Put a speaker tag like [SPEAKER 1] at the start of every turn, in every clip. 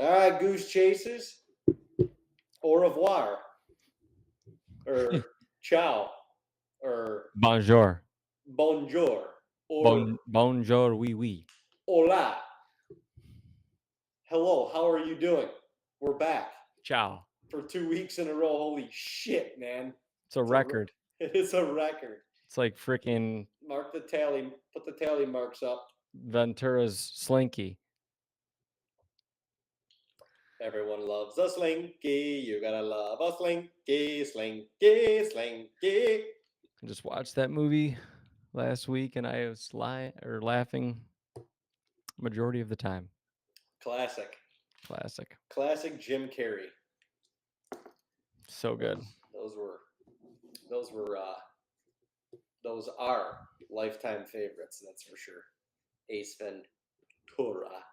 [SPEAKER 1] All right, goose chasers. Au revoir. Or ciao. Or
[SPEAKER 2] Bonjour.
[SPEAKER 1] bonjour. Or
[SPEAKER 2] Bonjour, oui, oui.
[SPEAKER 1] hola. Hello, how are you doing? We're back
[SPEAKER 2] Ciao.
[SPEAKER 1] for 2 weeks in a row. Holy shit, man.
[SPEAKER 2] It's a record.
[SPEAKER 1] It is a record.
[SPEAKER 2] It's like freaking
[SPEAKER 1] Mark the tally. Put the tally marks up.
[SPEAKER 2] Ventura's Slinky.
[SPEAKER 1] Everyone loves a slinky. You gotta love a slinky, slinky, slinky.
[SPEAKER 2] I just watched that movie last week and I was laughing majority of the time.
[SPEAKER 1] Classic. Classic Jim Carrey.
[SPEAKER 2] So good.
[SPEAKER 1] Those are lifetime favorites, that's for sure. Ace Ventura.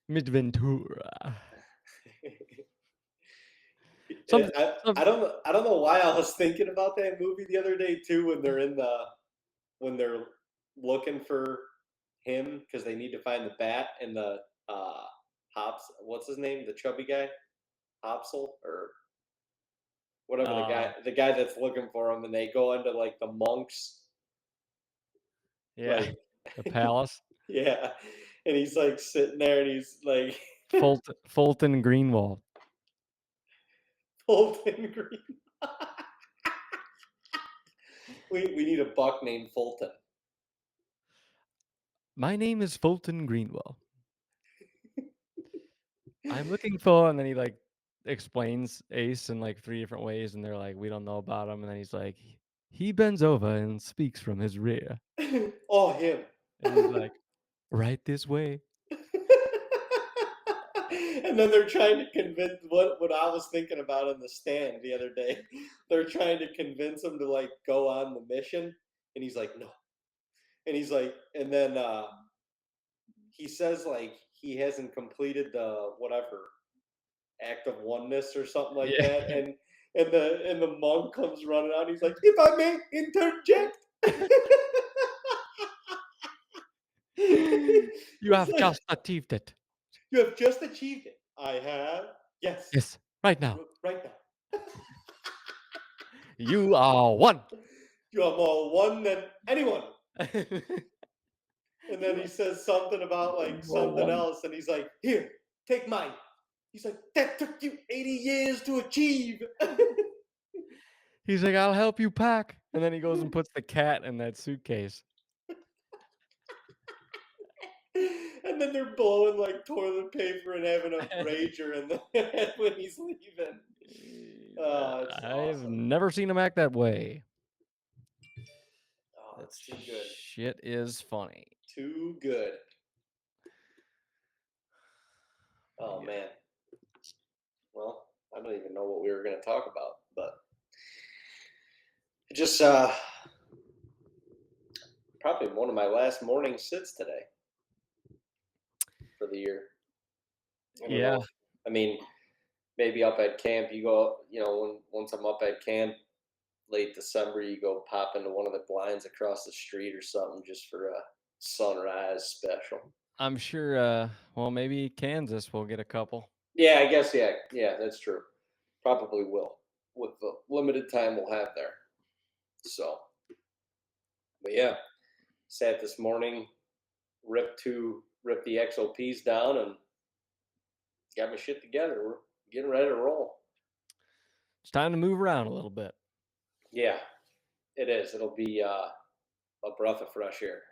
[SPEAKER 2] Mid Ventura.
[SPEAKER 1] I don't know why I was thinking about that movie the other day too when they're looking for him because they need to find the bat and the Hops. What's his name? The chubby guy, Hopsel or whatever the guy that's looking for him, and they go into like the monks.
[SPEAKER 2] Yeah,
[SPEAKER 1] like,
[SPEAKER 2] the palace.
[SPEAKER 1] Yeah, and he's like sitting there, and he's like
[SPEAKER 2] Fulton Greenwald.
[SPEAKER 1] Fulton Green. we need a buck named Fulton.
[SPEAKER 2] My name is Fulton Greenwald. I'm looking for, and then he like explains Ace in like 3 different ways, and they're like, we don't know about him, and then he's like, he bends over and speaks from his rear.
[SPEAKER 1] Oh, him.
[SPEAKER 2] And he's like, right this way.
[SPEAKER 1] And then they're trying to convince what I was thinking about in the stand the other day. They're trying to convince him to like go on the mission, and he's like, no. And he's like, and then he says like he hasn't completed the whatever act of oneness or something like that, and the monk comes running out. And he's like, if I may interject.
[SPEAKER 2] You have just achieved it.
[SPEAKER 1] You have just achieved it. I have. Yes.
[SPEAKER 2] Yes, right now.
[SPEAKER 1] Right now.
[SPEAKER 2] You are one.
[SPEAKER 1] You are more one than anyone. And then he says something about like something else, and he's like, here, take mine. He's like, that took you 80 years to achieve.
[SPEAKER 2] He's like, I'll help you pack. And then he goes and puts the cat in that suitcase.
[SPEAKER 1] And then they're blowing like toilet paper and having a rager in the head when he's leaving.
[SPEAKER 2] I've never seen him act that way.
[SPEAKER 1] Oh, that's too good.
[SPEAKER 2] Shit is funny.
[SPEAKER 1] Too good. Oh, man. Well, I don't even know what we were going to talk about, but just probably one of my last morning sits today for the year.
[SPEAKER 2] Yeah.
[SPEAKER 1] I mean, maybe up at camp, you go, once I'm up at camp, late December, you go pop into one of the blinds across the street or something just for a sunrise special.
[SPEAKER 2] I'm sure, well, maybe Kansas will get a couple.
[SPEAKER 1] Yeah, I guess, yeah, that's true. Probably will with the limited time we'll have there. So, but yeah, sat this morning, ripped the XOPs down and got my shit together. We're getting ready to roll.
[SPEAKER 2] It's time to move around a little bit.
[SPEAKER 1] Yeah, it is. It'll be a breath of fresh air,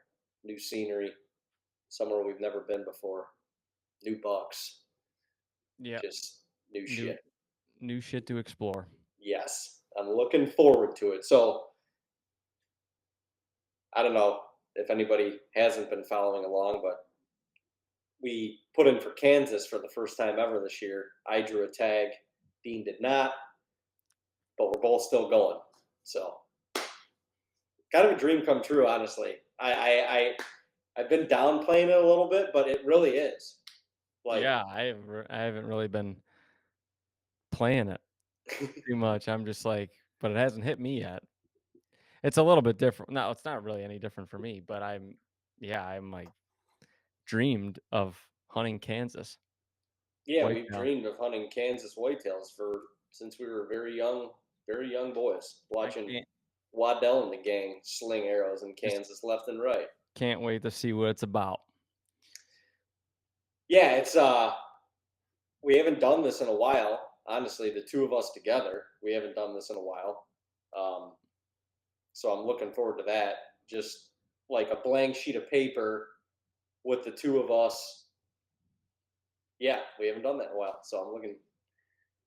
[SPEAKER 1] new scenery, somewhere we've never been before, new bucks.
[SPEAKER 2] Yeah,
[SPEAKER 1] just new shit.
[SPEAKER 2] New shit to explore.
[SPEAKER 1] Yes, I'm looking forward to it. So I don't know if anybody hasn't been following along, but we put in for Kansas for the first time ever this year. I drew a tag, Dean did not, but we're both still going. So kind of a dream come true, honestly. I've been downplaying it a little bit, but it really is.
[SPEAKER 2] Like, yeah, I haven't really been playing it too much. I'm just like, but it hasn't hit me yet. It's a little bit different. No, it's not really any different for me, but I'm like dreamed of hunting Kansas.
[SPEAKER 1] Yeah, we've
[SPEAKER 2] whitetail.
[SPEAKER 1] dreamed of hunting Kansas whitetails since we were very young boys,
[SPEAKER 2] I
[SPEAKER 1] watching
[SPEAKER 2] can't
[SPEAKER 1] Waddell and the gang sling arrows in
[SPEAKER 2] just
[SPEAKER 1] Kansas left and right.
[SPEAKER 2] can't wait to see what it's about.
[SPEAKER 1] Yeah, it's we haven't done this in a while. Honestly, the two of us together, we haven't done this in a while. Um, so I'm looking forward to that. Just like a blank sheet of paper with the two of us. Yeah, we haven't done that in a while. So I'm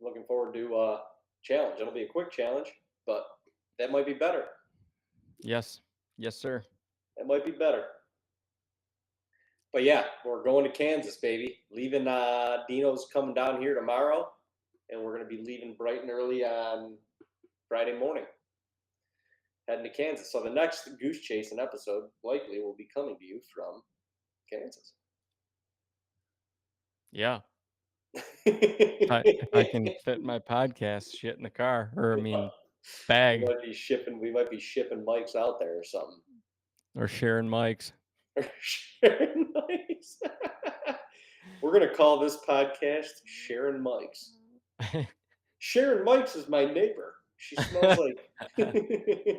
[SPEAKER 1] looking forward to challenge. It'll be a quick challenge, but that might be better.
[SPEAKER 2] Yes. Yes, sir.
[SPEAKER 1] That might be better. But yeah, we're going to Kansas, baby. Leaving Dino's coming down here tomorrow, and we're going to be leaving bright and early on Friday morning, heading to Kansas. So the next goose chasing episode likely will be coming to you from Kansas.
[SPEAKER 2] Yeah.
[SPEAKER 1] we
[SPEAKER 2] If I can fit my podcast shit in the car, or I mean bag,
[SPEAKER 1] might be shipping. We might be shipping mics out there or something.
[SPEAKER 2] or sharing mics.
[SPEAKER 1] Sharing mics. We're gonna call this podcast Sharon Mics. Sharon Mics is my neighbor. She smells like.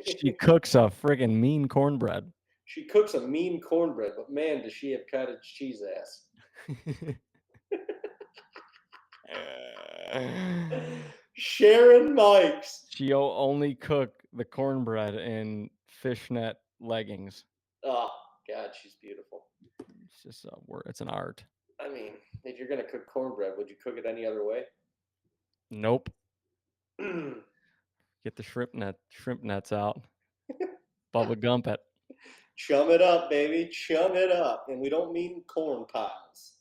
[SPEAKER 2] She cooks a friggin' mean cornbread.
[SPEAKER 1] She cooks a mean cornbread, but man, does she have cottage cheese ass. Sharon Mikes.
[SPEAKER 2] She'll only cook the cornbread in fishnet leggings.
[SPEAKER 1] Oh, God, she's beautiful.
[SPEAKER 2] It's just a word. It's an art.
[SPEAKER 1] I mean, if you're going to cook cornbread, would you cook it any other way?
[SPEAKER 2] Nope. Get the shrimp nets out. Bubba Gump it.
[SPEAKER 1] Chum it up, baby. Chum it up. And we don't mean corn piles.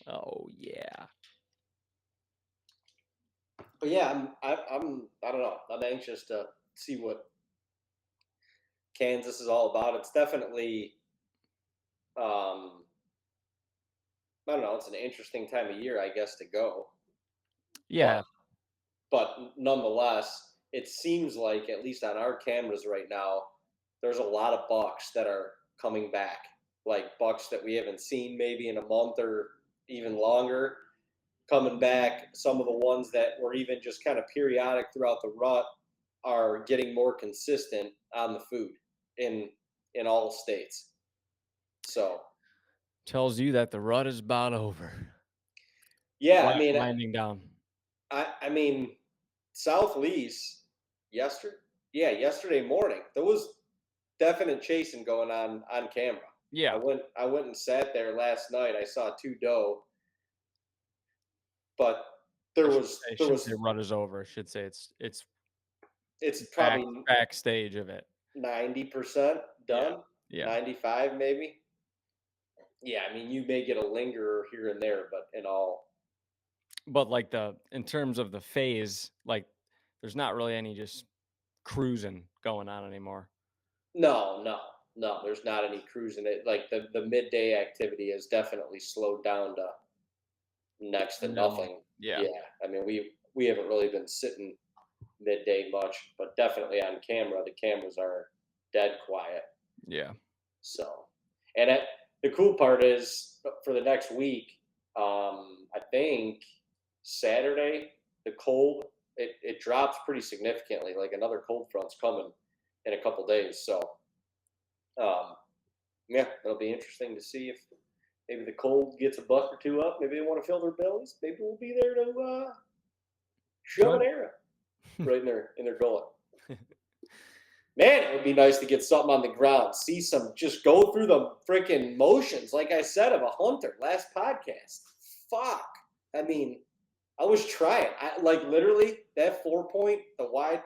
[SPEAKER 2] Oh yeah.
[SPEAKER 1] But yeah, I don't know. I'm anxious to see what Kansas is all about. It's definitely, I don't know. It's an interesting time of year, I guess, to go.
[SPEAKER 2] Yeah.
[SPEAKER 1] But nonetheless, it seems like at least on our cameras right now, there's a lot of bucks that are coming back, like bucks that we haven't seen maybe in a month or even longer, coming back. Some of the ones that were even just kind of periodic throughout the rut are getting more consistent on the food in all states. So
[SPEAKER 2] Tells you that the rut is about over.
[SPEAKER 1] yeah, I mean,
[SPEAKER 2] Winding down.
[SPEAKER 1] I mean, South Lee's yesterday morning there was definite chasing going on camera.
[SPEAKER 2] Yeah.
[SPEAKER 1] I went and sat there last night. I saw two doe, but there
[SPEAKER 2] I shouldn't say
[SPEAKER 1] was
[SPEAKER 2] rut is over. I should say it's
[SPEAKER 1] it's probably
[SPEAKER 2] backstage of it.
[SPEAKER 1] 90%
[SPEAKER 2] Yeah.
[SPEAKER 1] done,
[SPEAKER 2] Yeah.
[SPEAKER 1] 95 maybe. Yeah, I mean you may get a lingerer here and there, but in all,
[SPEAKER 2] But like in terms of the phase, like there's not really any just cruising going on anymore.
[SPEAKER 1] no, there's not any cruising. It like the midday activity has definitely slowed down to next to
[SPEAKER 2] Minimal.
[SPEAKER 1] nothing.
[SPEAKER 2] Yeah.
[SPEAKER 1] Yeah, I mean we haven't really been sitting midday much, but definitely on camera the cameras are dead quiet.
[SPEAKER 2] Yeah.
[SPEAKER 1] So, and the cool part is for the next week, I think Saturday the cold it drops pretty significantly. Like another cold front's coming in a couple days. So, yeah, it'll be interesting to see if maybe the cold gets a buck or two up. Maybe they want to fill their bellies. Maybe we'll be there to shove an arrow right in their gullet. Man, it would be nice to get something on the ground, see some, just go through the freaking motions, like I said, of a hunter last podcast. Fuck. I mean, I was trying. I like literally that 4-point, the wide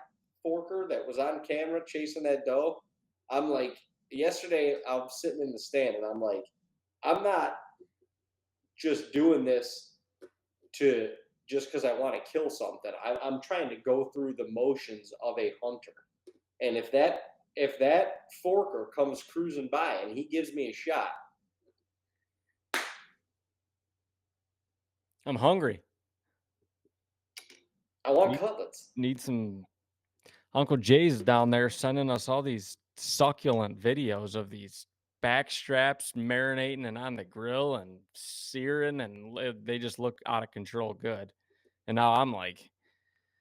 [SPEAKER 1] forker that was on camera chasing that doe. I'm like, yesterday I was sitting in the stand and I'm like, I'm not just doing this to just because I want to kill something. I'm trying to go through the motions of a hunter. And if that forker comes cruising by and he gives me a shot,
[SPEAKER 2] I'm hungry.
[SPEAKER 1] I want cutlets.
[SPEAKER 2] Need some Uncle Jay's down there sending us all these succulent videos of these back straps marinating and on the grill and searing, and they just look out of control good. And now I'm like,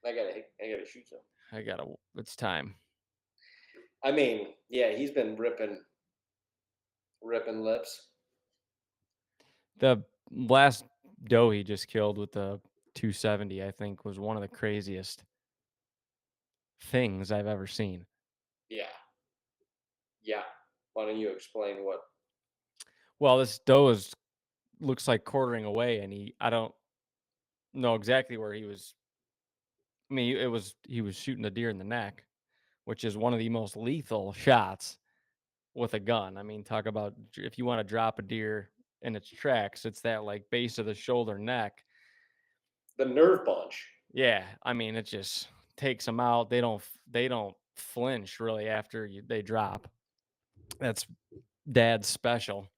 [SPEAKER 1] I gotta shoot some.
[SPEAKER 2] I gotta, it's time.
[SPEAKER 1] I mean, yeah, he's been ripping lips.
[SPEAKER 2] The last doe he just killed with the 270, I think, was one of the craziest things I've ever seen.
[SPEAKER 1] Yeah, yeah. Why don't you explain what
[SPEAKER 2] Well, this doe is looks like quartering away, and I don't know exactly where he was. I mean, he was shooting a deer in the neck, which is one of the most lethal shots with a gun. I mean, talk about if you want to drop a deer in its tracks, it's that like base of the shoulder neck.
[SPEAKER 1] the nerve bunch?
[SPEAKER 2] Yeah, I mean, it just takes them out. They don't flinch really after they drop. That's dad's special.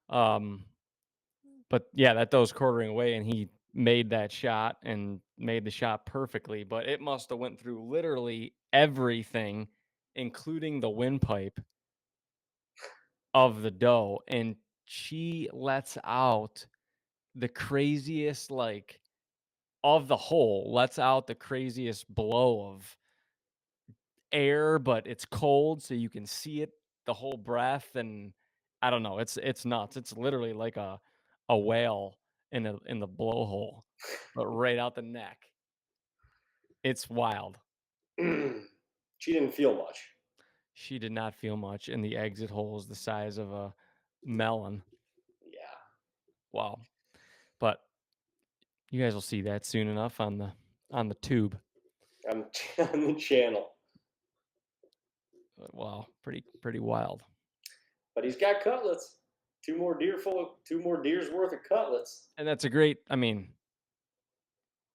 [SPEAKER 2] Um, but yeah, that doe's quartering away, and he made that shot and made the shot perfectly. But it must have went through literally everything, including the windpipe of the doe, and she lets out the craziest, like, of the hole, lets out the craziest blow of air, but it's cold, so you can see it, the whole breath, and I don't know, it's nuts. It's literally like a whale in the blowhole, but right out the neck. It's wild.
[SPEAKER 1] She didn't feel much.
[SPEAKER 2] She did not feel much, and the exit hole is the size of a melon.
[SPEAKER 1] Yeah,
[SPEAKER 2] Wow. But you guys will see that soon enough on the tube.
[SPEAKER 1] I'm on the channel,
[SPEAKER 2] But wow, pretty wild.
[SPEAKER 1] but he's got cutlets. Two more deers worth of cutlets.
[SPEAKER 2] And that's a great, I mean,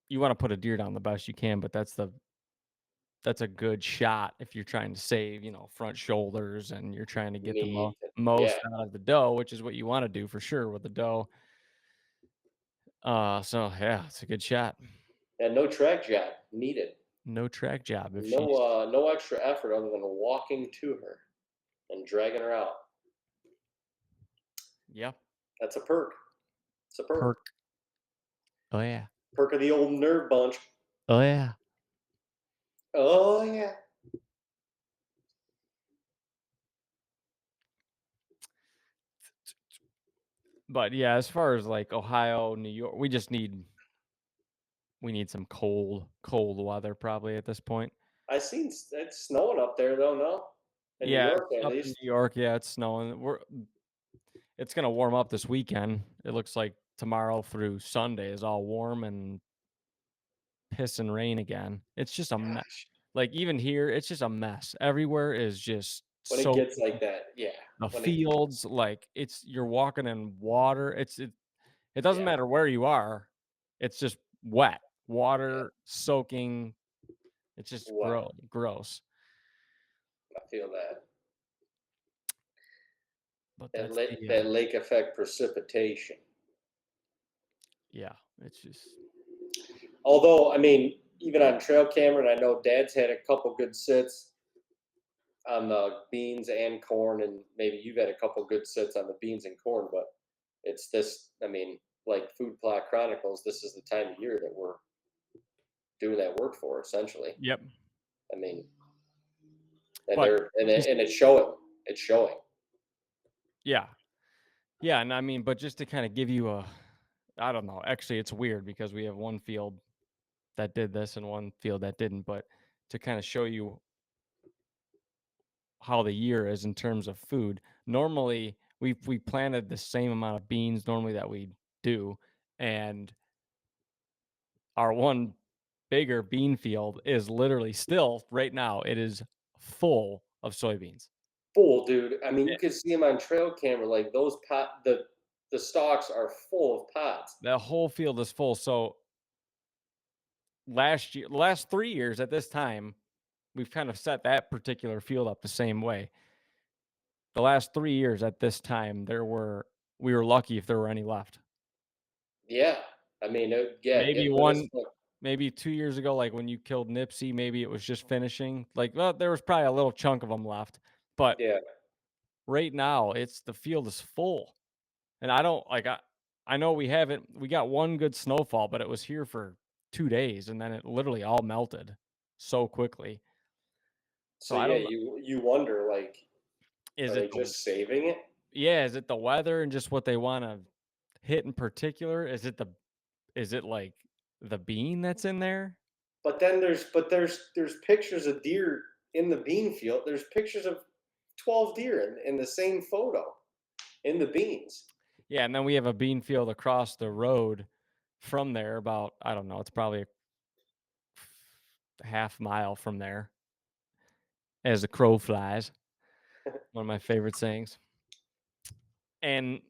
[SPEAKER 2] you wanna put a deer down the best you can, but that's a good shot if you're trying to save, front shoulders and you're trying to get the
[SPEAKER 1] Meat,
[SPEAKER 2] most
[SPEAKER 1] yeah,
[SPEAKER 2] out of the doe, which is what you wanna do for sure with the doe. So yeah, it's a good shot.
[SPEAKER 1] and no track job needed.
[SPEAKER 2] No track job if
[SPEAKER 1] No,
[SPEAKER 2] she's
[SPEAKER 1] no extra effort other than walking to her and dragging her out.
[SPEAKER 2] yeah,
[SPEAKER 1] That's a perk. It's a perk.
[SPEAKER 2] perk. Oh, yeah.
[SPEAKER 1] Perk of the old nerve bunch.
[SPEAKER 2] Oh, yeah.
[SPEAKER 1] Oh yeah.
[SPEAKER 2] But, yeah, as far as, like, Ohio, New York, we need some cold weather probably at this point.
[SPEAKER 1] I seen it's snowing up there though. No, in New
[SPEAKER 2] Yeah,
[SPEAKER 1] York
[SPEAKER 2] it's
[SPEAKER 1] at
[SPEAKER 2] up in
[SPEAKER 1] least.
[SPEAKER 2] New York, yeah, it's snowing. It's gonna warm up this weekend. It looks like tomorrow through Sunday is all warm and piss and rain again. It's just a mess.
[SPEAKER 1] Gosh,
[SPEAKER 2] Like, even here, it's just a mess. Everywhere is just
[SPEAKER 1] when it
[SPEAKER 2] soaked.
[SPEAKER 1] gets like that, yeah.
[SPEAKER 2] The
[SPEAKER 1] When it,
[SPEAKER 2] fields, like, you're walking in water. It doesn't
[SPEAKER 1] yeah,
[SPEAKER 2] matter where you are. It's just wet.
[SPEAKER 1] yeah,
[SPEAKER 2] Water soaking. It's just
[SPEAKER 1] wet.
[SPEAKER 2] gross.
[SPEAKER 1] I feel that.
[SPEAKER 2] But
[SPEAKER 1] That
[SPEAKER 2] that's
[SPEAKER 1] lake,
[SPEAKER 2] the
[SPEAKER 1] that lake effect precipitation.
[SPEAKER 2] yeah, it's just
[SPEAKER 1] Although, I mean, even on trail camera, and I know Dad's had a couple good sits on the beans and corn, and maybe you've had a couple good sits on the beans and corn, but it's this. I mean, like Food Plot Chronicles, this is the time of year that we're doing that work for, essentially.
[SPEAKER 2] yep.
[SPEAKER 1] I mean, and
[SPEAKER 2] But
[SPEAKER 1] they're and,
[SPEAKER 2] just
[SPEAKER 1] it, and it's showing. It's showing.
[SPEAKER 2] yeah. Yeah, and I mean, but just to kind of give you a I don't know. Actually, it's weird because we have one field that did this and one field that didn't, but to kind of show you how the year is in terms of food. Normally, we planted the same amount of beans normally that we do, and our one bigger bean field is literally still right now it is full of soybeans.
[SPEAKER 1] Full, dude. I mean,
[SPEAKER 2] Eh,
[SPEAKER 1] you can see them on trail camera. Like those pot, the stalks are full of pods.
[SPEAKER 2] the whole field is full. So last 3 years at this time, we've kind of set that particular field up the same way. The last 3 years at this time, we were lucky if there were any left.
[SPEAKER 1] Yeah, I mean, yeah.
[SPEAKER 2] Maybe
[SPEAKER 1] For this
[SPEAKER 2] one
[SPEAKER 1] point,
[SPEAKER 2] maybe 2 years ago, like, when you killed Nipsey, maybe it was just finishing. Like, well, there was probably a little chunk of them left, but
[SPEAKER 1] yeah,
[SPEAKER 2] right now, it's the field is full, and I don't like I know we got one good snowfall, but it was here for 2 days, and then it literally all melted so quickly. So
[SPEAKER 1] So
[SPEAKER 2] I
[SPEAKER 1] yeah,
[SPEAKER 2] don't know,
[SPEAKER 1] you wonder like,
[SPEAKER 2] is
[SPEAKER 1] are
[SPEAKER 2] it
[SPEAKER 1] they
[SPEAKER 2] the
[SPEAKER 1] just saving it?
[SPEAKER 2] yeah, is it the weather and just what they wanna hit in particular? Is it, like, the bean that's in there?
[SPEAKER 1] But there's pictures of deer in the bean field. There's pictures of 12 deer in the same photo in the beans.
[SPEAKER 2] Yeah, and then we have a bean field across the road from there about, I don't know, it's probably a half mile from there as the crow flies, one of my favorite sayings. And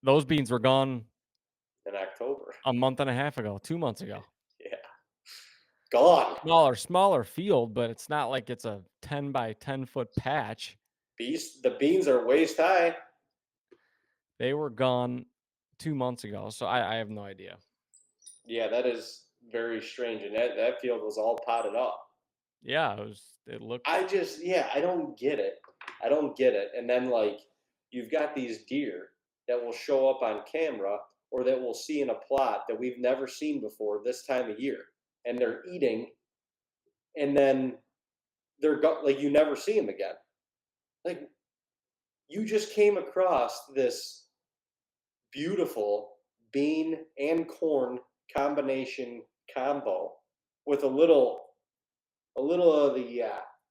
[SPEAKER 2] those beans were gone
[SPEAKER 1] In October.
[SPEAKER 2] a month and a half ago, 2 months ago.
[SPEAKER 1] Yeah, gone.
[SPEAKER 2] Smaller field, but it's not like it's a 10 by 10-foot patch.
[SPEAKER 1] The beans are waist high.
[SPEAKER 2] They were gone 2 months ago, so I have no idea.
[SPEAKER 1] Yeah, that is very strange, and that field was all potted up.
[SPEAKER 2] Yeah, it looked
[SPEAKER 1] Yeah, I don't get it. I don't get it. And then like you've got these deer that will show up on camera or that we'll see in a plot that we've never seen before this time of year, and they're eating, and then like you never see them again. Like you just came across this beautiful bean and corn combination combo with a little of the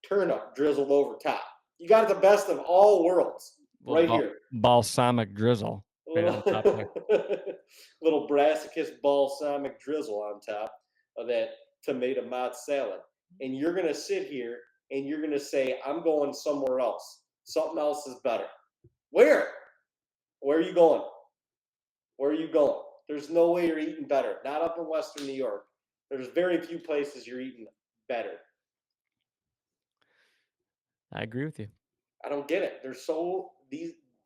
[SPEAKER 1] turnip drizzled over top. You got the best of all worlds
[SPEAKER 2] little
[SPEAKER 1] right here.
[SPEAKER 2] balsamic drizzle
[SPEAKER 1] A
[SPEAKER 2] right
[SPEAKER 1] little,
[SPEAKER 2] on top there.
[SPEAKER 1] little brassicus balsamic drizzle on top of that tomato mozz salad. And you're going to sit here and you're going to say, I'm going somewhere else. Something else is better. Where? Where are you going? Where are you going? There's no way you're eating better. Not up in Western New York. There's very few places you're eating better.
[SPEAKER 2] I agree with you.
[SPEAKER 1] I don't get it.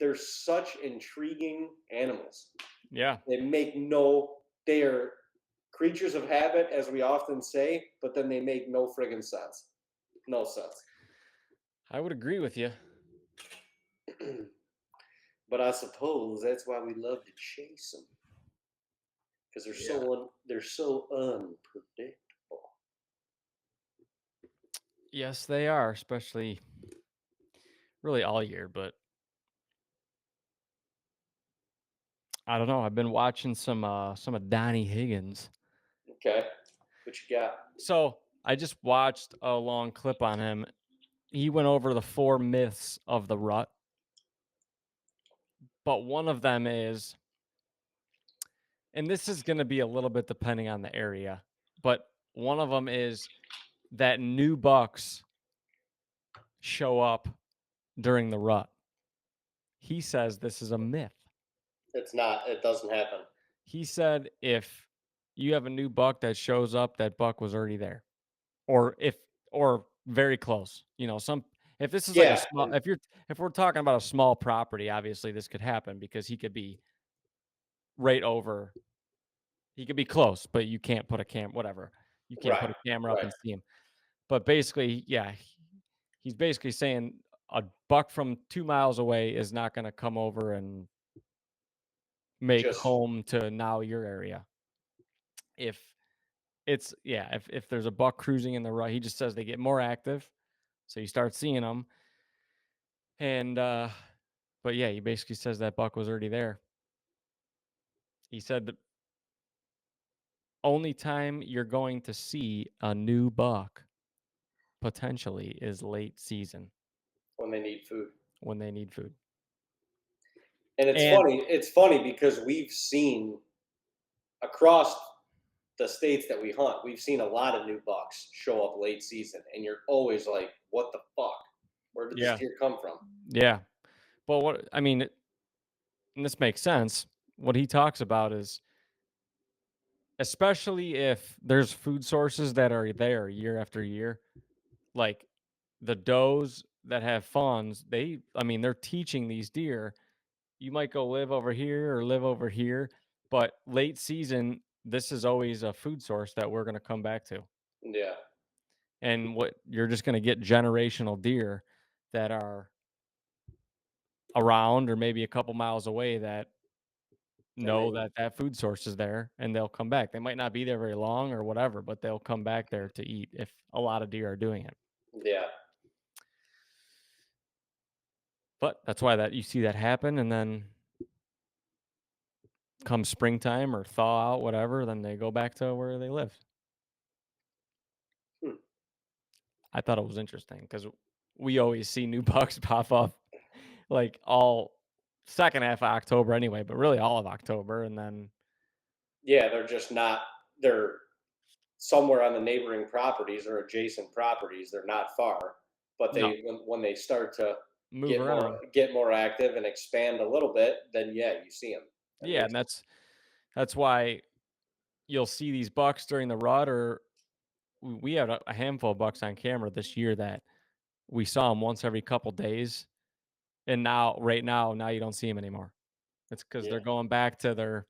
[SPEAKER 1] They're such intriguing animals.
[SPEAKER 2] Yeah,
[SPEAKER 1] They are creatures of habit, as we often say, but then they make no friggin' sense. No sense.
[SPEAKER 2] I would agree with you.
[SPEAKER 1] But I suppose that's why we love to chase them because
[SPEAKER 2] Yeah.
[SPEAKER 1] they're so unpredictable.
[SPEAKER 2] Yes, they are, especially really all year, but I don't know. I've been watching some of Donnie Higgins.
[SPEAKER 1] Okay, what you got?
[SPEAKER 2] So I just watched a long clip on him. He went over the 4 myths of the rut, but one of them is, and this is going to be a little bit depending on the area, but one of them is that new bucks show up during the rut. He says this is a myth.
[SPEAKER 1] It's not. It doesn't happen.
[SPEAKER 2] He said if you have a new buck that shows up, that buck was already there. Or or very close. You know, some if this is like a
[SPEAKER 1] Yeah,
[SPEAKER 2] small
[SPEAKER 1] and
[SPEAKER 2] if we're talking about a small property, obviously this could happen because he could be right over he could be close, but you can't put a whatever. You can't
[SPEAKER 1] right,
[SPEAKER 2] put a camera up
[SPEAKER 1] right.
[SPEAKER 2] and see him. But basically, yeah, he's basically saying a buck from 2 miles away is not gonna come over and make
[SPEAKER 1] Just
[SPEAKER 2] home to now your area. If it's yeah, if there's a buck cruising in the rut, he just says they get more active, so you start seeing them, and, but yeah, he basically says that buck was already there. He said the only time you're going to see a new buck potentially is late season
[SPEAKER 1] when they need food.
[SPEAKER 2] when they need food.
[SPEAKER 1] And it's
[SPEAKER 2] And
[SPEAKER 1] funny. It's funny because we've seen across the states that we hunt, we've seen a lot of new bucks show up late season, and you're always like, "What the fuck? Where did this
[SPEAKER 2] yeah,
[SPEAKER 1] deer come from?"
[SPEAKER 2] yeah. But what I mean, and this makes sense. What he talks about is especially if there's food sources that are there year after year, like the does that have fawns, I mean, they're teaching these deer, you might go live over here or live over here, but late season, this is always a food source that we're going to come back to.
[SPEAKER 1] Yeah,
[SPEAKER 2] And what you're just going to get generational deer that are around or maybe a couple miles away that
[SPEAKER 1] And
[SPEAKER 2] know
[SPEAKER 1] then
[SPEAKER 2] that that food source is there and they'll come back. They might not be there very long or whatever, but they'll come back there to eat if a lot of deer are doing it.
[SPEAKER 1] yeah,
[SPEAKER 2] But that's why that you see that happen, and then come springtime or thaw out, whatever, then they go back to where they live.
[SPEAKER 1] hmm,
[SPEAKER 2] I thought it was interesting because we always see new bucks pop up like all second half of October anyway, but really all of October, and then
[SPEAKER 1] yeah, they're just not. They're somewhere on the neighboring properties or adjacent properties. They're not far, but
[SPEAKER 2] no,
[SPEAKER 1] when they start to
[SPEAKER 2] move around.
[SPEAKER 1] get more active and expand a little bit, then yeah, you see them. That
[SPEAKER 2] Yeah,
[SPEAKER 1] makes
[SPEAKER 2] and that's why you'll see these bucks during the rut, or we had a handful of bucks on camera this year that we saw them once every couple days, and now right now you don't see them anymore. It's because
[SPEAKER 1] yeah,
[SPEAKER 2] they're going back to they're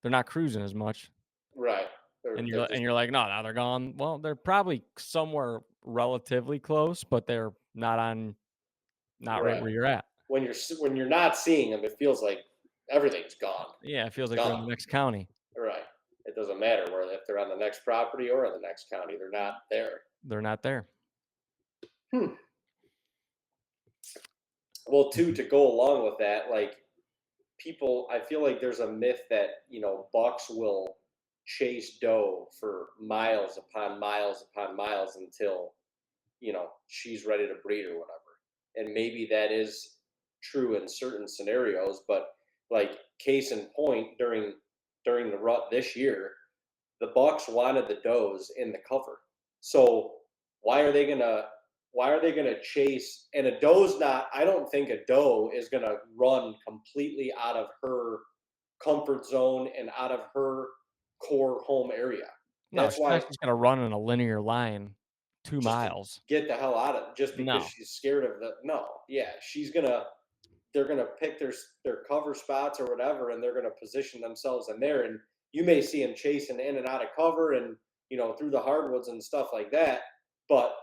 [SPEAKER 2] not cruising as much,
[SPEAKER 1] right.
[SPEAKER 2] and
[SPEAKER 1] They're
[SPEAKER 2] and
[SPEAKER 1] just
[SPEAKER 2] you're like, "No, now they're gone." Well, they're probably somewhere relatively close, but they're not right
[SPEAKER 1] right.
[SPEAKER 2] where you're at.
[SPEAKER 1] When you're not seeing them, it feels like everything's gone.
[SPEAKER 2] Yeah, it feels
[SPEAKER 1] It's
[SPEAKER 2] like they're in
[SPEAKER 1] gone.
[SPEAKER 2] the next county.
[SPEAKER 1] Right. It doesn't matter where if they're on the next property or in the next county, they're not there.
[SPEAKER 2] They're not there.
[SPEAKER 1] Hmm. Well, too,
[SPEAKER 2] Mhm.
[SPEAKER 1] to go along with that, like people, I feel like there's a myth that bucks will chase doe for miles upon miles upon miles until she's ready to breed or whatever. And maybe that is true in certain scenarios, but like case in point, during the rut this year, the bucks wanted the does in the cover. So why are they gonna why are they gonna chase? And a doe's not. I don't think a doe is gonna run completely out of her comfort zone and out of her core home area.
[SPEAKER 2] No,
[SPEAKER 1] That's
[SPEAKER 2] she's not
[SPEAKER 1] why,
[SPEAKER 2] just gonna run in a linear line 2
[SPEAKER 1] just to
[SPEAKER 2] miles.
[SPEAKER 1] get the hell out of just because
[SPEAKER 2] No.
[SPEAKER 1] she's scared of the no, yeah, they're gonna pick their cover spots or whatever, and they're gonna position themselves in there. And you may see them chasing in and out of cover and through the hardwoods and stuff like that. But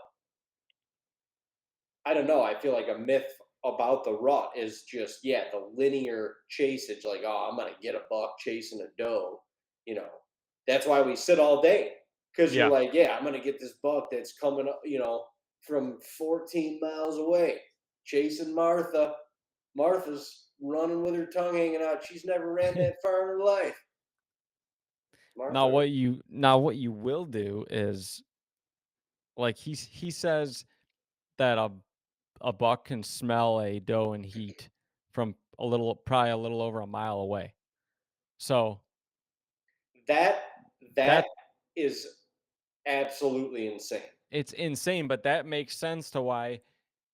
[SPEAKER 1] I don't know. I feel like a myth about the rut is just the linear chase. It's like, oh, I'm gonna get a buck chasing a doe. You know, that's why we sit all day because you're
[SPEAKER 2] Yeah.
[SPEAKER 1] like, yeah, I'm gonna get this buck that's coming up, from 14 miles away, chasing Martha. Martha's running with her tongue hanging out. She's never ran that far in her life.
[SPEAKER 2] Now
[SPEAKER 1] Martha,
[SPEAKER 2] what you will do is, like, he says that a buck can smell a doe in heat from probably a little over a mile away. So,
[SPEAKER 1] that that
[SPEAKER 2] that
[SPEAKER 1] is absolutely insane.
[SPEAKER 2] it's insane, but that makes sense to why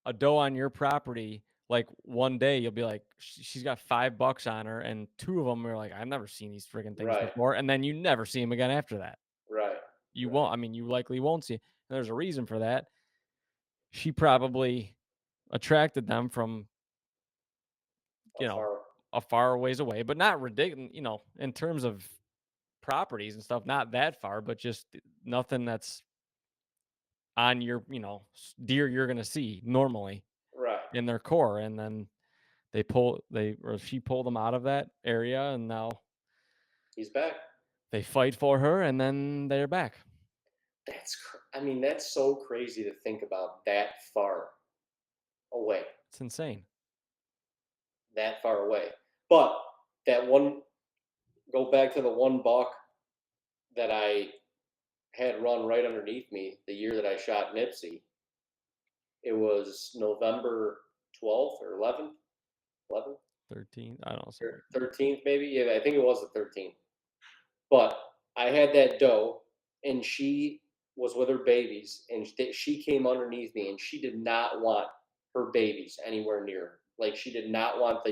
[SPEAKER 2] a doe on your property, like, one day you'll be like, She's got 5 bucks on her," and 2 of them are like, "I've never seen these friggin' things
[SPEAKER 1] Right,
[SPEAKER 2] before," and then you never see them again after that.
[SPEAKER 1] right,
[SPEAKER 2] You
[SPEAKER 1] right.
[SPEAKER 2] won't I mean, you likely won't see, and there's a reason for that. She probably attracted them from,
[SPEAKER 1] A
[SPEAKER 2] you know,
[SPEAKER 1] far
[SPEAKER 2] a far ways away, but not ridiculous, in terms of properties and stuff, not that far, but just nothing that's on your, deer you're gonna see normally
[SPEAKER 1] right.
[SPEAKER 2] in their core, and then she pulled them out of that area, and now
[SPEAKER 1] He's back.
[SPEAKER 2] they fight for her, and then they're back.
[SPEAKER 1] I mean, that's so crazy to think about that far away,
[SPEAKER 2] It's insane.
[SPEAKER 1] that far away. But that one, go back to the one buck that I had run right underneath me the year that I shot Nipsey. It was November 12th or 11th,
[SPEAKER 2] 13, I don't know, something
[SPEAKER 1] or
[SPEAKER 2] like that.
[SPEAKER 1] 13th, maybe. Yeah, I think it was the 13th. But I had that doe, and she was with her babies, and she came underneath me, and she did not want her babies anywhere near her. Like she did not want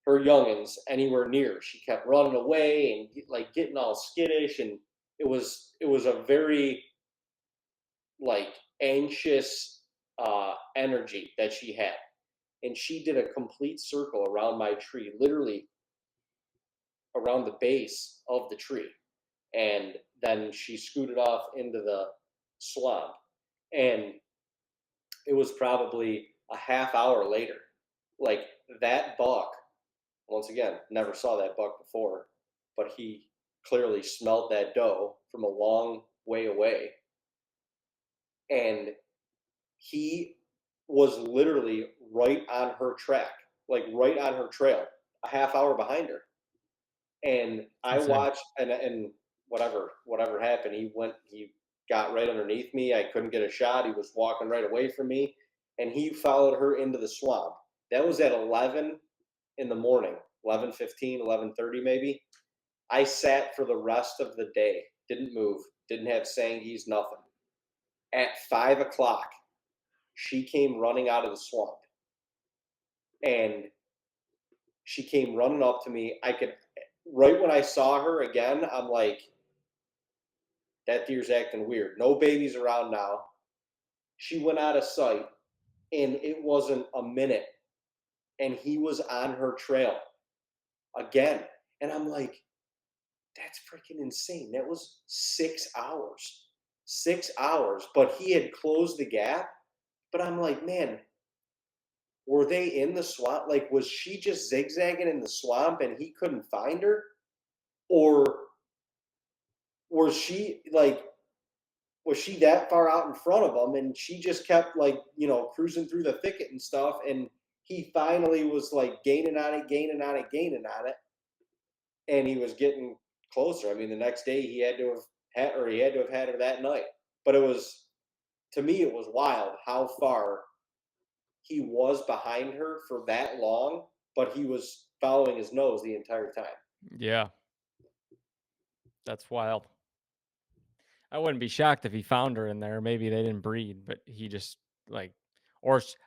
[SPEAKER 1] her youngins anywhere near her. She kept running away and like getting all skittish, and it was a very like anxious energy that she had. And she did a complete circle around my tree, literally around the base of the tree. And then she scooted off into the swamp. And it was probably a half hour later. like that buck, once again, never saw that buck before, but he clearly smelled that doe from a long way away. And he was literally right on her track, like right on her trail, a half hour behind her. And
[SPEAKER 2] It's
[SPEAKER 1] I
[SPEAKER 2] insane.
[SPEAKER 1] watched, and whatever happened, he got right underneath me. I couldn't get a shot. He was walking right away from me, and he followed her into the swamp. That was at 11 in the morning, 11:15, 11:30 maybe. I sat for the rest of the day, didn't move, didn't have sangies, nothing. At 5 o'clock, she came running out of the swamp, and she came running up to me. I could, right when I saw her again, I'm like, that deer's acting weird. No babies around now. She went out of sight, and it wasn't a minute, and he was on her trail again. And I'm like, that's freaking insane. That was 6 hours. 6 hours. But he had closed the gap. But I'm like, man, were they in the swamp? Like, was she just zigzagging in the swamp and he couldn't find her? Or was she like, was she that far out in front of him and she just kept like, cruising through the thicket and stuff, and he finally was like gaining on it, gaining on it, gaining on it, and he was getting closer. I mean, the next day he had to have he had to have had her that night. But it was, to me, it was wild how far he was behind her for that long, but he was following his nose the entire time.
[SPEAKER 2] Yeah, that's wild. I wouldn't be shocked if he found her in there. Maybe they didn't breed, but he just like,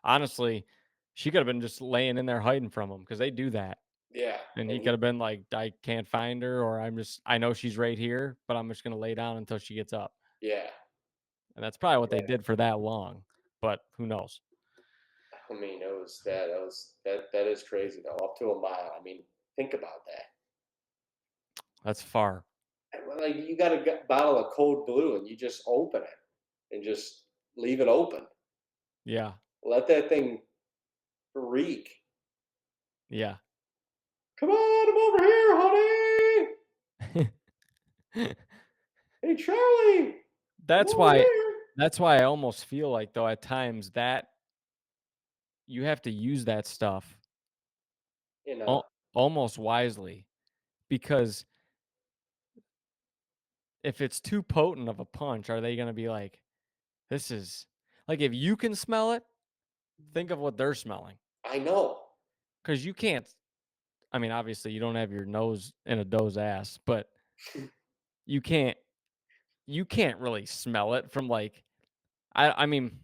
[SPEAKER 2] honestly, she could have been just laying in there hiding from him because they do that.
[SPEAKER 1] Yeah,
[SPEAKER 2] And he
[SPEAKER 1] and
[SPEAKER 2] could have been like, I can't find her, or I know she's right here, but I'm just gonna lay down until she gets up.
[SPEAKER 1] yeah,
[SPEAKER 2] And that's probably what they
[SPEAKER 1] yeah.
[SPEAKER 2] did for that long. But who knows?
[SPEAKER 1] I mean, that is crazy though. Up to a mile. I mean, think about that.
[SPEAKER 2] That's far.
[SPEAKER 1] Like, you got a bottle of Code Blue and you just open it and just leave it open.
[SPEAKER 2] Yeah.
[SPEAKER 1] Let that thing reek.
[SPEAKER 2] Yeah.
[SPEAKER 1] Come on, I'm over here, honey. Hey, Charlie, I'm
[SPEAKER 2] that's
[SPEAKER 1] over
[SPEAKER 2] why
[SPEAKER 1] here.
[SPEAKER 2] that's why I almost feel like though at times that you have to use that stuff
[SPEAKER 1] You know,
[SPEAKER 2] al- almost wisely because if it's too potent of a punch, are they going to be like, this is like if you can smell it, think of what they're smelling.
[SPEAKER 1] I know.
[SPEAKER 2] Because you can't, I mean, obviously you don't have your nose in a doe's ass, but you can't, you can't really smell it from like, I mean,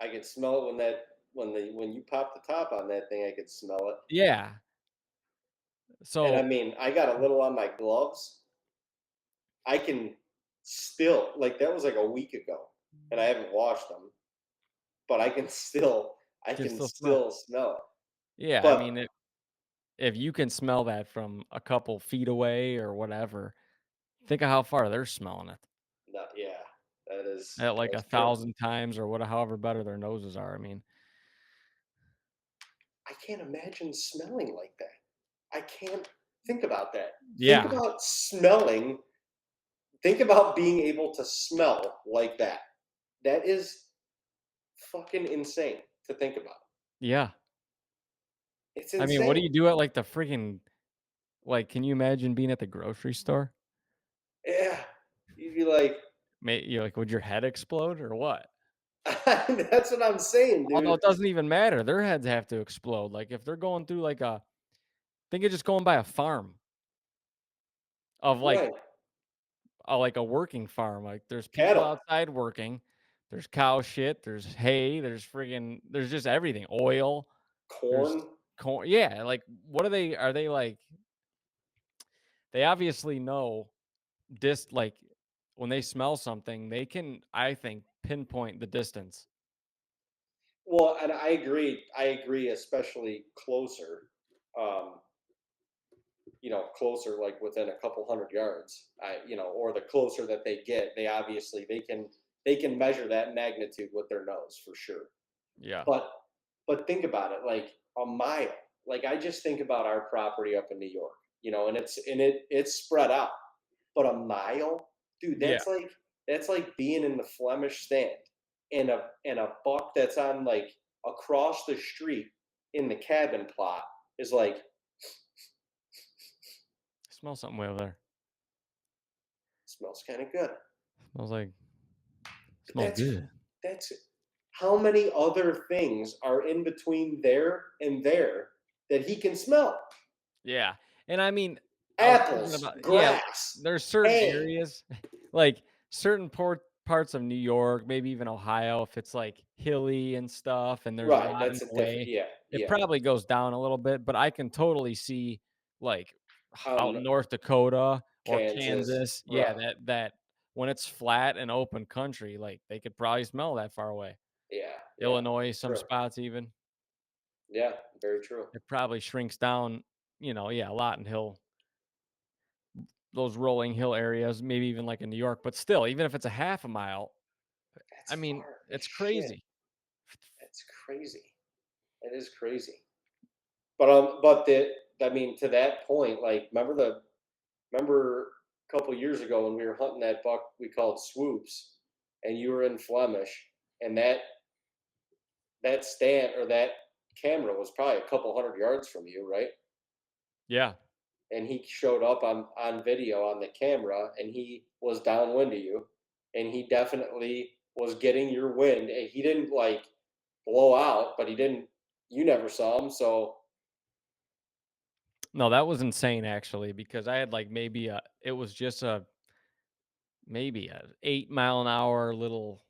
[SPEAKER 1] I could smell it when you pop the top on that thing. I could smell it.
[SPEAKER 2] yeah.
[SPEAKER 1] And I
[SPEAKER 2] So
[SPEAKER 1] mean, I got a little on my gloves. I can still, like, that was like a week ago, and I haven't washed them, but I
[SPEAKER 2] you can
[SPEAKER 1] can
[SPEAKER 2] still smell.
[SPEAKER 1] still smell it.
[SPEAKER 2] Yeah. I
[SPEAKER 1] But
[SPEAKER 2] mean, if you can smell that from a couple feet away or whatever, think of how far they're smelling it
[SPEAKER 1] no, yeah,
[SPEAKER 2] at like a
[SPEAKER 1] that's true.
[SPEAKER 2] thousand times or what, however better their noses are. I mean,
[SPEAKER 1] I can't imagine smelling like that. I can't think about that. Think
[SPEAKER 2] yeah,
[SPEAKER 1] about smelling. Think about being able to smell like that. That is fucking insane to think about.
[SPEAKER 2] yeah.
[SPEAKER 1] It's
[SPEAKER 2] I mean, what do
[SPEAKER 1] insane.
[SPEAKER 2] you do at like the freaking like? Can you imagine being at the grocery store?
[SPEAKER 1] Yeah. You'd be like,
[SPEAKER 2] You like, would your head explode or what?
[SPEAKER 1] that's what I'm saying,
[SPEAKER 2] Although
[SPEAKER 1] dude.
[SPEAKER 2] it doesn't even matter. Their heads have to explode. Like if they're going through like think of just going by a farm of
[SPEAKER 1] Right.
[SPEAKER 2] like a working farm. Like there's people
[SPEAKER 1] Cattle,
[SPEAKER 2] outside working. There's cow shit. There's hay. There's just everything. Oil. There's
[SPEAKER 1] corn.
[SPEAKER 2] corn. Yeah. Like what are they? Are they like? They obviously know like when they smell something, they can I think pinpoint the distance.
[SPEAKER 1] Well, and I agree. I agree, especially closer. Um, closer, like within a couple hundred yards. Or the closer that they get, they can measure that magnitude with their nose for sure.
[SPEAKER 2] Yeah.
[SPEAKER 1] But but think about it, like a mile. Like I just think about our property up in New York, and it's spread out. But a mile, dude,
[SPEAKER 2] Yeah.
[SPEAKER 1] that's like being in the Flemish stand, and a buck that's on like across the street in the cabin plot is like
[SPEAKER 2] Smell something way over there.
[SPEAKER 1] smells kind of good.
[SPEAKER 2] Smells like
[SPEAKER 1] But
[SPEAKER 2] smells good.
[SPEAKER 1] that's how many other things are in between there and there that he can smell?
[SPEAKER 2] Yeah, and I mean, I was thinking
[SPEAKER 1] Apples,
[SPEAKER 2] about yeah,
[SPEAKER 1] grass,
[SPEAKER 2] there's certain
[SPEAKER 1] hay.
[SPEAKER 2] areas, like certain parts of New York, maybe even Ohio, if it's like hilly and stuff, and there's a
[SPEAKER 1] Right,
[SPEAKER 2] lot in
[SPEAKER 1] that's a
[SPEAKER 2] the
[SPEAKER 1] different.
[SPEAKER 2] way,
[SPEAKER 1] Yeah,
[SPEAKER 2] it
[SPEAKER 1] yeah.
[SPEAKER 2] probably goes down a little bit. But I can totally see like out
[SPEAKER 1] On
[SPEAKER 2] in North Dakota or
[SPEAKER 1] Kansas,
[SPEAKER 2] Kansas, yeah,
[SPEAKER 1] right?
[SPEAKER 2] that when it's flat and open country, like they could probably smell that far away.
[SPEAKER 1] Yeah, yeah,
[SPEAKER 2] Illinois,
[SPEAKER 1] for
[SPEAKER 2] some
[SPEAKER 1] sure.
[SPEAKER 2] spots even,
[SPEAKER 1] Yeah, very true.
[SPEAKER 2] it probably shrinks down, yeah, a lot in those rolling hill areas, maybe even like in New York, but still, even if it's a half a mile,
[SPEAKER 1] That's
[SPEAKER 2] I mean,
[SPEAKER 1] far as
[SPEAKER 2] it's
[SPEAKER 1] shit.
[SPEAKER 2] crazy.
[SPEAKER 1] That's crazy. It is crazy. But to that point, like, remember a couple years ago when we were hunting that buck we called swoops, and you were in Flemish, and that stand or that camera was probably a couple hundred yards from you, right?
[SPEAKER 2] Yeah.
[SPEAKER 1] And he showed up on video on the camera, and he was downwind of you, and he definitely was getting your wind, and he didn't like blow out, but he didn't. You never saw him, so
[SPEAKER 2] No, that was insane actually because I had like it was just maybe a 8 mile an hour little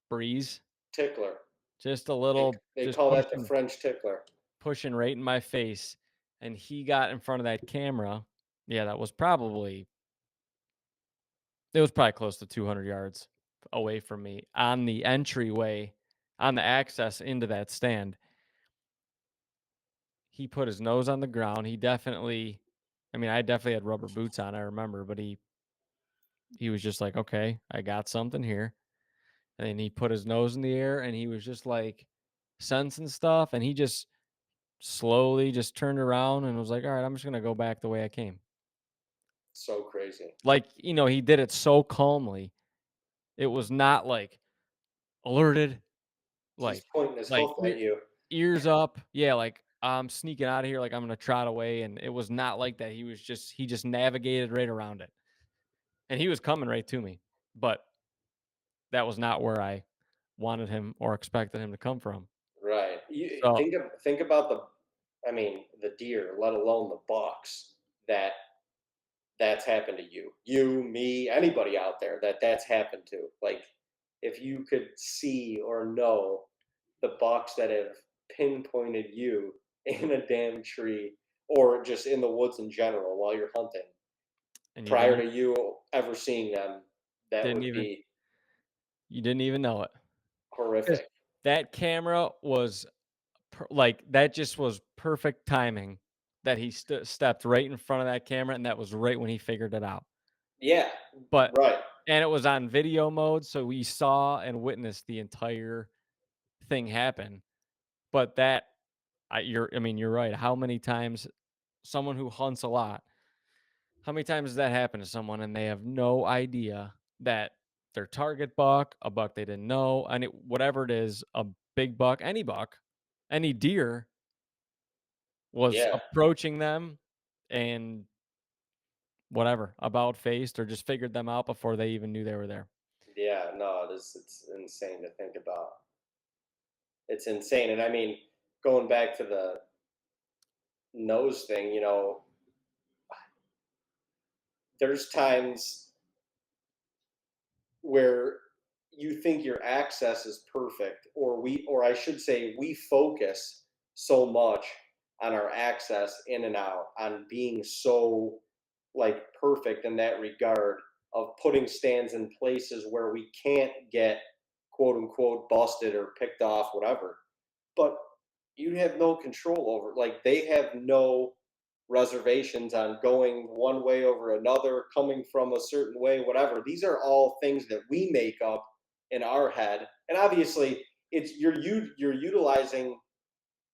[SPEAKER 2] breeze,
[SPEAKER 1] tickler.
[SPEAKER 2] just a
[SPEAKER 1] They
[SPEAKER 2] little,
[SPEAKER 1] they
[SPEAKER 2] just
[SPEAKER 1] call that the French tickler.
[SPEAKER 2] pushing right in my face. And he got in front of that camera. Yeah, it was probably close to 200 yards away from me on the entryway, on the access into that stand. He put his nose on the ground. I mean, I definitely had rubber boots on, I remember, but he was just like, "Okay, I got something here." And then he put his nose in the air and he was just like sensing stuff, and he just slowly just turned around and was like, "All right, I'm just going to go back the way I came."
[SPEAKER 1] So crazy.
[SPEAKER 2] Like, he did it so calmly. It was not like alerted,
[SPEAKER 1] He's
[SPEAKER 2] like
[SPEAKER 1] pointing his
[SPEAKER 2] like
[SPEAKER 1] hoof at you.
[SPEAKER 2] ears up. Yeah, like I'm sneaking out of here, like I'm going to trot away, and it was not like that. He just navigated right around it. And he was coming right to me, but that was not where I wanted him or expected him to come from.
[SPEAKER 1] Right. You
[SPEAKER 2] So,
[SPEAKER 1] think about the deer, let alone the bucks that that's happened to you. You, me, anybody out there that's happened to. Like, if you could see or know the bucks that have pinpointed you in a damn tree or just in the woods in general while you're hunting
[SPEAKER 2] and
[SPEAKER 1] prior to you ever seeing them, that
[SPEAKER 2] didn't
[SPEAKER 1] would
[SPEAKER 2] even
[SPEAKER 1] be
[SPEAKER 2] you didn't even know it. 'Cause
[SPEAKER 1] horrific.
[SPEAKER 2] that camera was like that just was perfect timing that he stepped right in front of that camera, and that was right when he figured it out.
[SPEAKER 1] Yeah,
[SPEAKER 2] But
[SPEAKER 1] right.
[SPEAKER 2] and it was on video mode, so we saw and witnessed the entire thing happen. But I mean, you're right. How many times someone who hunts a lot, how many times does that happen to someone and they have no idea that their target buck, a buck they didn't know, and whatever it is, a big buck, any buck, any deer was
[SPEAKER 1] Yeah,
[SPEAKER 2] approaching them and whatever, about faced or just figured them out before they even knew they were there.
[SPEAKER 1] yeah. No, it's insane to think about. It's insane, and going back to the nose thing, there's times where you think your access is perfect, or I should say we focus so much on our access in and out, on being so like perfect in that regard of putting stands in places where we can't get quote unquote busted or picked off, whatever. But you have no control over, like, they have no reservations on going one way over another, coming from a certain way, whatever. These are all things that we make up in our head, and obviously, you're utilizing.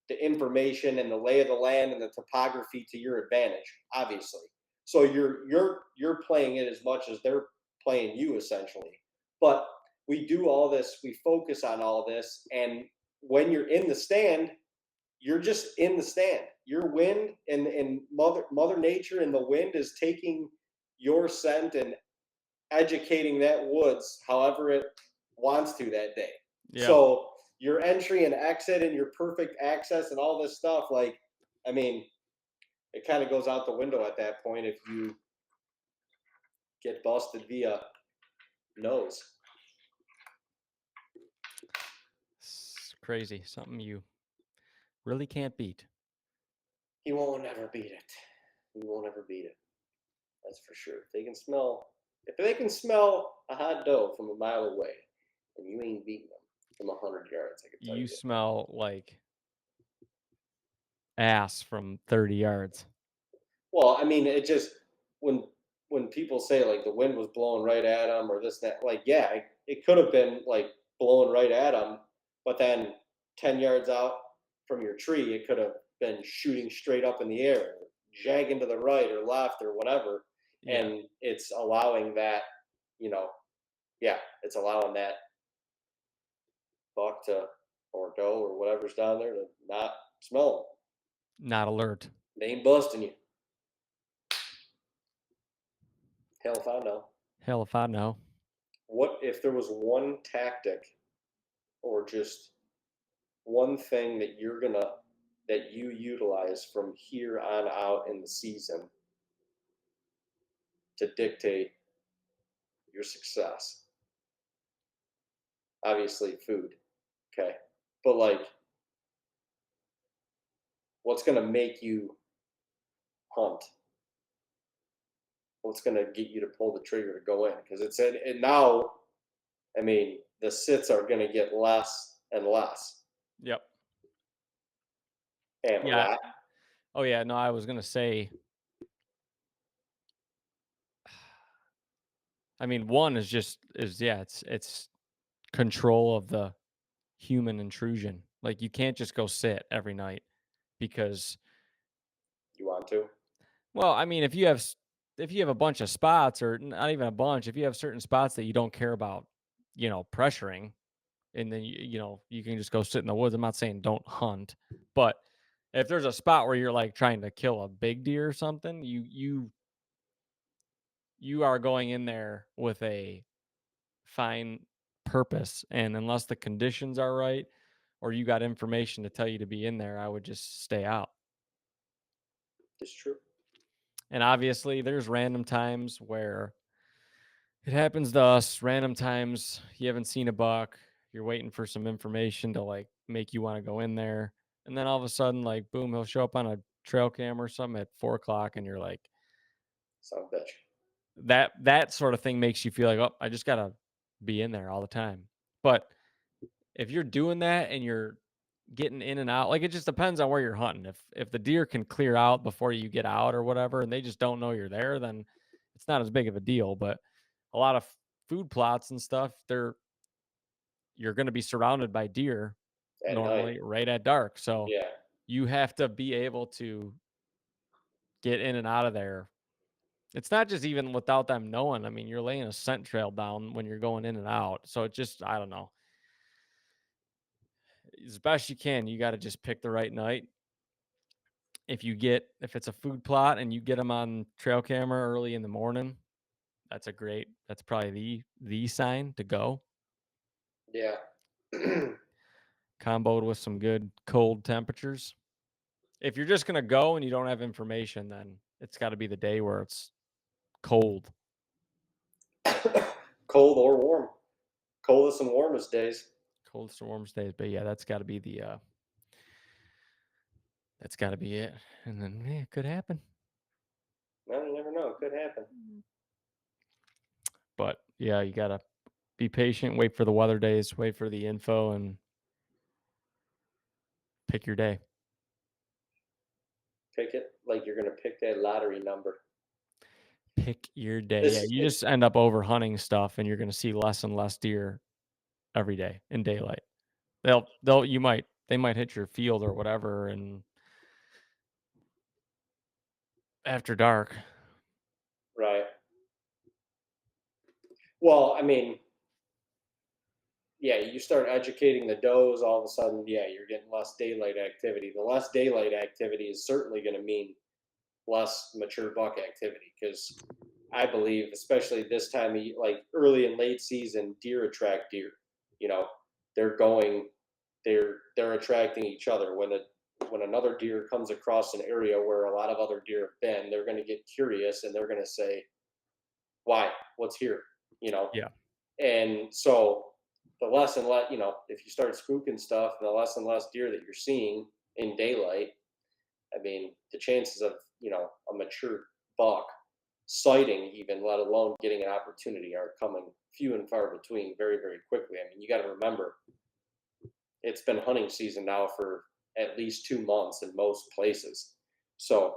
[SPEAKER 1] the information and the lay of the land and the topography to your advantage, obviously. So you're playing it as much as they're playing you essentially. But we do all this, we focus on all this, and when you're in the stand, you're just in the stand. Your wind and mother nature and the wind is taking your scent and educating that woods however it wants to that day.
[SPEAKER 2] Yeah.
[SPEAKER 1] So your entry and exit and your perfect access and all this stuff, like, I mean, it kind of goes out the window at that point if you get busted via nose.
[SPEAKER 2] It's crazy. Something you really can't beat.
[SPEAKER 1] He won't ever beat it. He won't ever beat it. That's for sure. If they can smell a hot doe from a mile away, and you ain't beating them from 100 yards, I can tell you
[SPEAKER 2] You
[SPEAKER 1] that.
[SPEAKER 2] smell like ass from 30 yards.
[SPEAKER 1] Well, I mean, it just when when people say like the wind was blowing right at them or this that, like, yeah, it could have been like blowing right at them, but then 10 yards out from your tree, it could have been shooting straight up in the air, or jagging to the right or left or whatever,
[SPEAKER 2] Yeah.
[SPEAKER 1] and it's allowing that, you know, yeah, it's allowing that buck to or doe or whatever's down there to not smell them.
[SPEAKER 2] Not alert.
[SPEAKER 1] They ain't busting you. Hell if I know.
[SPEAKER 2] Hell if I know.
[SPEAKER 1] What if there was one tactic or just one thing that you utilize from here on out in the season to dictate your success? Obviously food, okay? But like what's going to make you hunt? What's going to get you to pull the trigger to go in? Because it's in and now, I mean, the sits are going to get less and less.
[SPEAKER 2] Yep.
[SPEAKER 1] And a
[SPEAKER 2] Yeah.
[SPEAKER 1] lot.
[SPEAKER 2] Oh yeah. No, I was gonna say. I mean, one is just is yeah. It's control of the human intrusion. Like you can't just go sit every night because,
[SPEAKER 1] You want to?
[SPEAKER 2] well, I mean, if you have a bunch of spots or not even a bunch, if you have certain spots that you don't care about, pressuring, and then you can just go sit in the woods. I'm not saying don't hunt, but if there's a spot where you're like trying to kill a big deer or something, you are going in there with a fine purpose, and unless the conditions are right or you got information to tell you to be in there, I would just stay out.
[SPEAKER 1] It's true.
[SPEAKER 2] And obviously, there's random times where it happens to us, random times you haven't seen a buck, you're waiting for some information to like make you want to go in there. And then all of a sudden, like, boom, he'll show up on a trail cam or something at 4 o'clock, and you're like,
[SPEAKER 1] Son of a bitch.
[SPEAKER 2] that sort of thing makes you feel like, oh, I just gotta be in there all the time. But if you're doing that and you're getting in and out, like it just depends on where you're hunting. If the deer can clear out before you get out or whatever, and they just don't know you're there, then it's not as big of a deal. But a lot of food plots and stuff, you're going to be surrounded by deer
[SPEAKER 1] At night.
[SPEAKER 2] normally right at dark. So
[SPEAKER 1] Yeah.
[SPEAKER 2] you have to be able to get in and out of there. It's not just even without them knowing. I mean, you're laying a scent trail down when you're going in and out. So it just, I don't know. As best you can, you got to just pick the right night. If it's a food plot and you get them on trail camera early in the morning, that's probably the sign to go.
[SPEAKER 1] Yeah.
[SPEAKER 2] Comboed with some good cold temperatures. If you're just gonna go and you don't have information, then it's got to be the day where it's cold.
[SPEAKER 1] Cold or warm. Coldest and warmest days.
[SPEAKER 2] Coldest or warmest days. But yeah, that's gotta be it. And then it could happen.
[SPEAKER 1] Well, you never know. It could happen.
[SPEAKER 2] But yeah, you gotta be patient, wait for the weather days, wait for the info, and pick your day.
[SPEAKER 1] Pick it like you're gonna pick that lottery number.
[SPEAKER 2] Pick your day. Yeah,
[SPEAKER 1] This
[SPEAKER 2] you
[SPEAKER 1] it's
[SPEAKER 2] just end up over hunting stuff and you're gonna see less and less deer every day in daylight. You might they might hit your field or whatever, and after dark.
[SPEAKER 1] Right. Well, I mean, yeah, you start educating the does, all of a sudden, yeah, you're getting less daylight activity. The less daylight activity is certainly going to mean less mature buck activity because I believe, especially this time, like early and late season, deer attract deer. You know, they're going, they're attracting each other. When another deer comes across an area where a lot of other deer have been, they're going to get curious and they're going to say, "Why? What's here?" You know,
[SPEAKER 2] Yeah.
[SPEAKER 1] and so the less and less, if you start spooking stuff, the less and less deer that you're seeing in daylight, I mean, the chances of, a mature buck sighting, even let alone getting an opportunity, are coming few and far between very, very quickly. I mean, you got to remember, it's been hunting season now for at least 2 months in most places. So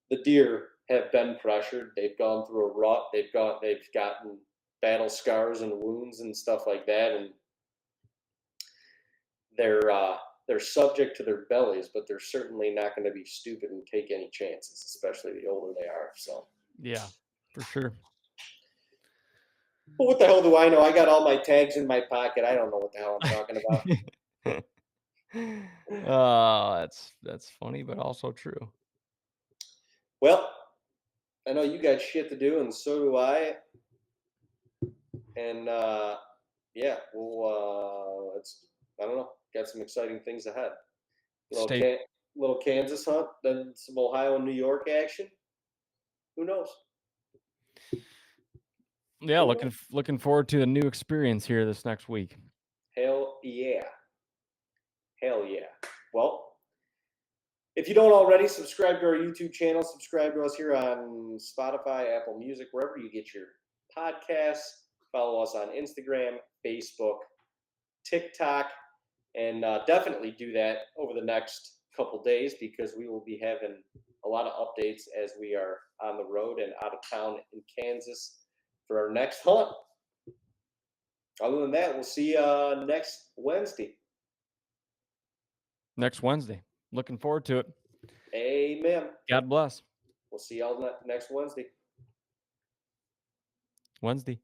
[SPEAKER 1] the deer have been pressured. They've gone through a rut. They've gotten battle scars and wounds and stuff like that, and they're subject to their bellies, but they're certainly not going to be stupid and take any chances, especially the older they are. So,
[SPEAKER 2] Yeah, for sure.
[SPEAKER 1] but what the hell do I know? I got all my tags in my pocket. I don't know what the hell I'm talking about.
[SPEAKER 2] Oh, that's funny, but also true.
[SPEAKER 1] Well, I know you got shit to do, and so do I. And yeah, it's I don't know. Got some exciting things ahead. Little
[SPEAKER 2] Stay
[SPEAKER 1] can, little Kansas hunt, then some Ohio and New York action. Who knows?
[SPEAKER 2] Yeah,
[SPEAKER 1] Who knows?
[SPEAKER 2] looking forward to a new experience here this next week.
[SPEAKER 1] Hell yeah. Hell yeah. Well, if you don't already, subscribe to our YouTube channel. Subscribe to us here on Spotify, Apple Music, wherever you get your podcasts. Follow us on Instagram, Facebook, TikTok, and definitely do that over the next couple days because we will be having a lot of updates as we are on the road and out of town in Kansas for our next hunt. Other than that, we'll see you next Wednesday.
[SPEAKER 2] Next Wednesday. Looking forward to it.
[SPEAKER 1] Amen.
[SPEAKER 2] God bless.
[SPEAKER 1] We'll see y'all next Wednesday.
[SPEAKER 2] Wednesday.